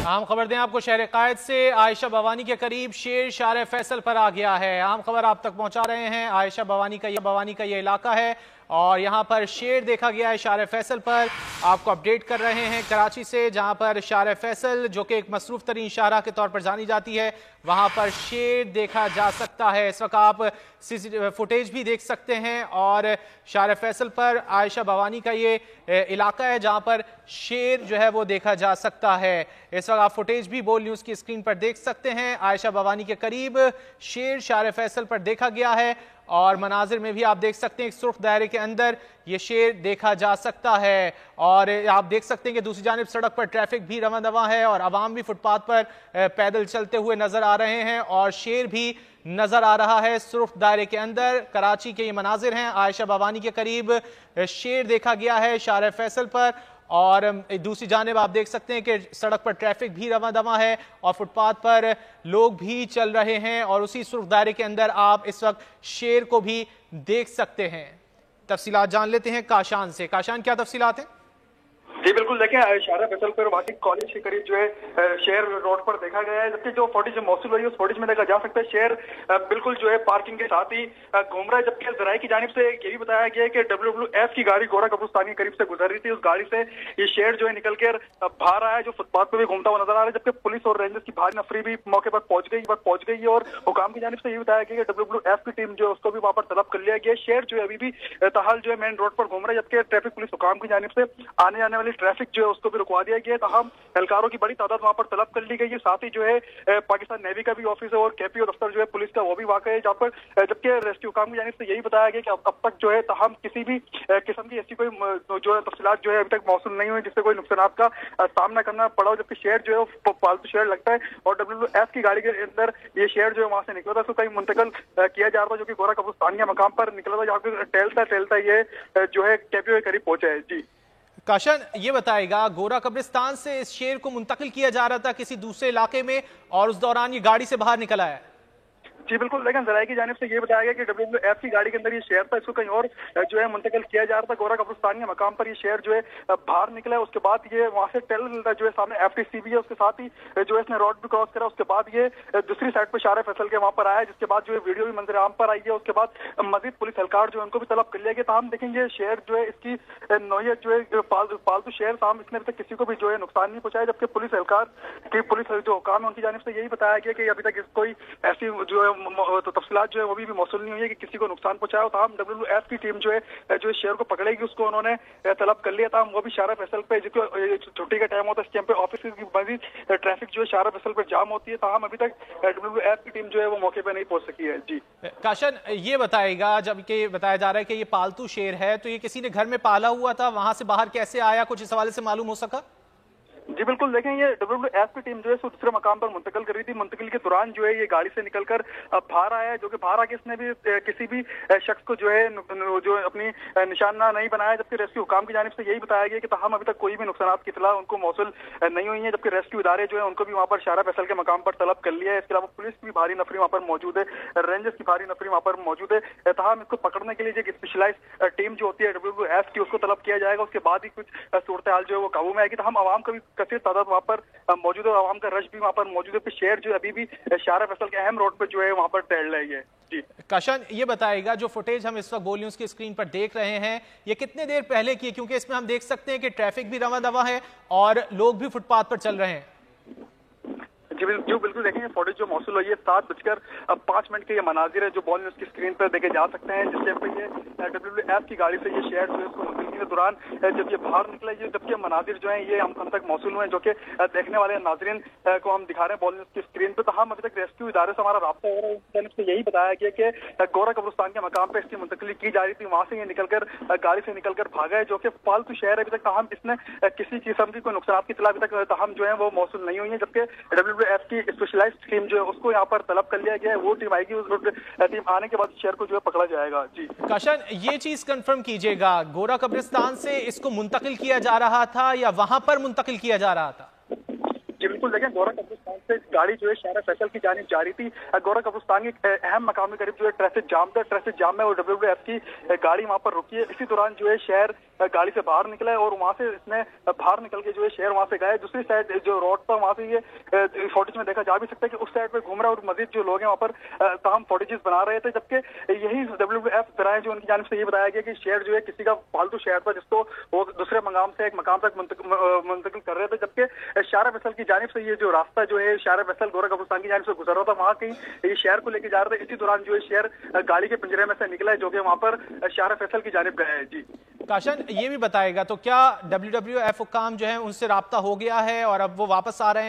अहम खबर दें आपको शहर कायद से। आयशा भवानी के करीब शेर शार फैसल पर आ गया है। अहम खबर आप तक पहुंचा रहे हैं। आयशा भवानी का ये इलाका है और यहां पर शेर देखा गया है शार फैसल पर। आपको अपडेट कर रहे हैं कराची से, जहां पर शार फैसल जो कि एक मसरूफ तरीन शाहराह के तौर पर जानी जाती है, वहां पर शेर देखा जा सकता है। इस वक्त आप फुटेज भी देख सकते हैं और शार फैसल पर आयशा भवानी का ये इलाका है जहां पर शेर जो है वो देखा जा सकता है। इस वक्त आप फुटेज भी बोल न्यूज की स्क्रीन पर देख सकते हैं। आयशा भवानी के करीब शेर शार फैसल पर देखा गया है और मनाजिर में भी आप देख सकते हैं एक सुर्ख दायरे के अंदर ये शेर देखा जा सकता है। और आप देख सकते हैं कि दूसरी जानिब सड़क पर ट्रैफिक भी रवां दवा है और अवाम भी फुटपाथ पर पैदल चलते हुए नजर आ रहे हैं और शेर भी नजर आ रहा है सुर्ख दायरे के अंदर। कराची के ये मनाजिर हैं। आयशा भवानी के करीब शेर देखा गया है शार फैसल पर और दूसरी जानिब आप देख सकते हैं कि सड़क पर ट्रैफिक भी रवां दवा है और फुटपाथ पर लोग भी चल रहे हैं और उसी सुर्ख दायरे के अंदर आप इस वक्त शेर को भी देख सकते हैं। तफसीलात जान लेते हैं काशान से। काशान, क्या तफसीलात हैं? जी बिल्कुल, देखें शारा फैसल पर वाकई कॉलेज के करीब जो है शेर रोड पर देखा गया है, जबकि जो फुटेज मौसूल हुई है उस फुटेज में देखा जा सकता है शेर बिल्कुल जो है पार्किंग के साथ ही घूम रहा है। जबकि जराये की जानिब से ये भी बताया गया है कि WWF की गाड़ी गोरा कब्रिस्तान के करीब से गुजर रही थी, उस गाड़ी से ये शेर जो है निकल कर बाहर आया, जो फुटपाथ पर भी घूमता हुआ नजर आ रहा है। जबकि पुलिस और रेंजर्स की भारी नफरी भी मौके पर पहुंच गई है और हुकाम की जानिब से ये बताया गया कि WWF की टीम जो है उसको भी वहां पर तलब कर लिया गया। शेर जो है अभी भी ताहाल जो है मेन रोड पर घूम रहा है, जबकि ट्रैफिक पुलिस हुकाम की जानिब से आने जाने वाली ट्रैफिक जो है उसको भी रुकवा दिया गया है। तमाम एहलकारों की बड़ी तादाद वहां पर तलब कर ली गई है। साथ ही जो है पाकिस्तान नेवी का भी ऑफिस है और KPO दफ्तर जो है पुलिस का वो भी वाक़ है, जहाँ पर जबकि रेस्क्यू हुकाम की जानिब से यही बताया गया कि अब तक जो है तमाम किसी भी किस्म की ऐसी कोई जो है तफसीलात जो है अभी तक मौसूल नहीं हुई जिससे कोई नुकसान का सामना करना पड़ा हो। जबकि शेर जो है वो पालतू शेर लगता है और WWF की गाड़ी के अंदर ये शेर जो है वहां से निकला था, उसको कहीं मुंतकिल किया जा रहा था, जो कि गोरा कब्रिस्तान के मकाम पर निकला था, जहाँ पर टहलता ये जो है KPO के करीब पहुंचा है। जी काशन, ये बताएगा गोरा कब्रिस्तान से इस शेर को मुंतकिल किया जा रहा था किसी दूसरे इलाके में और उस दौरान ये गाड़ी से बाहर निकल आया? जी बिल्कुल, लेकिन जराये की जानिब से ये बताया गया कि WWF की गाड़ी के अंदर ये शेर था, इसको कहीं और जो है मुंतकिल किया जा रहा था। गोरा कब्रिस्तान के मकाम पर ये शेर जो है बाहर निकला है। उसके बाद ये वहां से जो है सामने FTC भी है, उसके साथ ही जो है इसने रोड भी क्रॉस करा। उसके बाद ये दूसरी साइड पर शार फैसल के वहां पर आया, जिसके बाद जो है वीडियो भी मंजर आम पर आई है। उसके बाद मजीद पुलिस एहलकार जो है उनको भी तलब कर लिया गया। हम देखेंगे शेर जो है इसकी नौयत जो है पालतू शेर साम इसने अभी तक किसी को भी जो है नुकसान नहीं पहुंचाया, जबकि पुलिस एहलकार की पुलिस जो हुकाम है उनकी जानिब से यही बताया गया कि अभी तक कोई ऐसी जो है तफसीलात जो है वो भी मौसूल नहीं हुई है कि किसी को नुकसान पहुंचाया हो। तमाम WWF की टीम जो है जो शेर को पकड़ेगी उसको उन्होंने तलब कर लिया था। वो भी शारा फैसल पे जो छुट्टी का टाइम होता है इस टाइम पे ऑफिस की मजीद ट्रैफिक जो है शारा फैसल पे जाम होती है। तमाम अभी तक WWF की टीम जो है वो मौके पे नहीं पहुंच सकी है। जी काशन, ये बताएगा, जब कि बताया जा रहा है कि ये पालतू शेर है, तो ये किसी ने घर में पाला हुआ था, वहां से बाहर कैसे आया, कुछ इस हवाले से मालूम हो सका? जी बिल्कुल, देखें ये WWF की टीम जो है दूसरे मकाम पर मुंतकिल कर रही थी। मुंतकिल के दौरान जो है ये गाड़ी से निकलकर बाहर आया, जो कि बाहर आके इसने भी किसी भी शख्स को जो है अपनी निशाना नहीं बनाया। जबकि रेस्क्यू हुकाम की जानिब से यही बताया गया कि हम अभी तक कोई भी नुकसान की इतला उनको मौसूल नहीं हुई है, जबकि रेस्क्यू इदारे जो है उनको भी वहाँ पर शारा फैसल के मकाम पर तलब कर लिया है। इसके अलावा पुलिस की भारी नफरी वहाँ पर मौजूद है, रेंजर्स की भारी नफरी वहाँ पर मौजूद है। तमाम इसको पकड़ने के लिए जो स्पेशलाइज टीम जो होती है WWF की उसको तलब किया जाएगा। उसके बाद ही कुछ सूरत हाल जो है वो काबू में आएगी। तो हम आवाम का भी कसीर तादाद वहाँ पर मौजूद है, आवाम का रश भी वहाँ पर मौजूद है। शेर जो अभी भी शारा फैसल के अहम रोड पर जो है वहाँ पर टहल रही है। जी काशन, ये बताएगा जो फुटेज हम इस वक्त बोल न्यूज की स्क्रीन पर देख रहे हैं ये कितने देर पहले की है, क्योंकि इसमें हम देख सकते हैं कि ट्रैफिक भी रवां दवा है और लोग भी फुटपाथ पर चल रहे हैं। जी बिल्कुल, देखेंगे फुटेज जो मौसूल हुई है 7:05 के ये मनाजिर है जो बॉल न्यूज की स्क्रीन पर देखे जा सकते हैं, जिससे पे ये WWF की गाड़ी से ये शेर जो है उसको मुंतकिल के दौरान जब ये बाहर निकला, ये जबकि मनाजिर जो है ये हम तक मौसूल हुए हैं, जो कि देखने वाले नाजरीन को हम दिखा रहे हैं बॉल न्यूज की स्क्रीन पर। तो हम अभी तक रेस्क्यू इदारे से हमारा राब्ता हो रहा है, उस जानिब से यही बताया गया कि गोरा कब्रिस्तान के मकाम पर इसकी मुंतकिली की जा रही थी, वहां से ये निकलकर गाड़ी से निकलकर भागा है, जो कि पालतू शहर अभी तक हम इसने किसी किस्म की कोई नुकसान की इतला अभी तक हम जो है वो मौसूल नहीं हुई है। जबकि WWF की स्पेशलाइज्ड टीम जो है उसको यहाँ पर तलब कर लिया गया है, वो टीम आएगी, उस टीम आने के बाद शेर को जो है पकड़ा जाएगा। जी काशन, ये चीज कंफर्म कीजिएगा, गोरा कब्रिस्तान से इसको मुंतकिल किया जा रहा था या वहां पर मुंतकिल किया जा रहा था? जी बिल्कुल, देखें गोरा कब्रिस्तान से गाड़ी जो है शारा फैसल की जानिब जा रही थी। गोरा कब्रिस्तान के अहम मकाम के करीब जो है ट्रैफिक जाम था, ट्रैफिक जाम में वो WWF की गाड़ी वहां पर रुकी है। इसी दौरान जो है शहर गाड़ी से बाहर निकला है और वहां से इसने बाहर निकल के जो है शेर वहां से गया है। दूसरी साइड जो रोड पर वहां से ये फुटेज में देखा जा भी सकता है कि उस साइड पे घूम रहा है और मजीद जो लोग हैं वहां पर तमाम फुटेजेस बना रहे थे, जबकि यही WWF फिराएं जो उनकी जानिब से ये बताया गया कि शेर जो है किसी का पालतू शेर था जिसको वो दूसरे मकाम से एक मकाम तक मुंतकिल कर रहे थे, जबकि शारा फैसल की जानिब से ये जो रास्ता जो है शारा फैसल गोरा कब्रिस्तान की जानिब से गुजर रहा था, वहां कहीं ये शहर को लेकर जा रहे थे। इसी दौरान जो है शेर गाड़ी के पिंजरे में से निकला है जो कि वहां पर शारा फैसल की जानिब गया है। जी काशन, ये भी बताएगा तो क्या WWF हुक्काम जो है उनसे राब्ता हो गया है और अब वो वापस आ रहे हैं?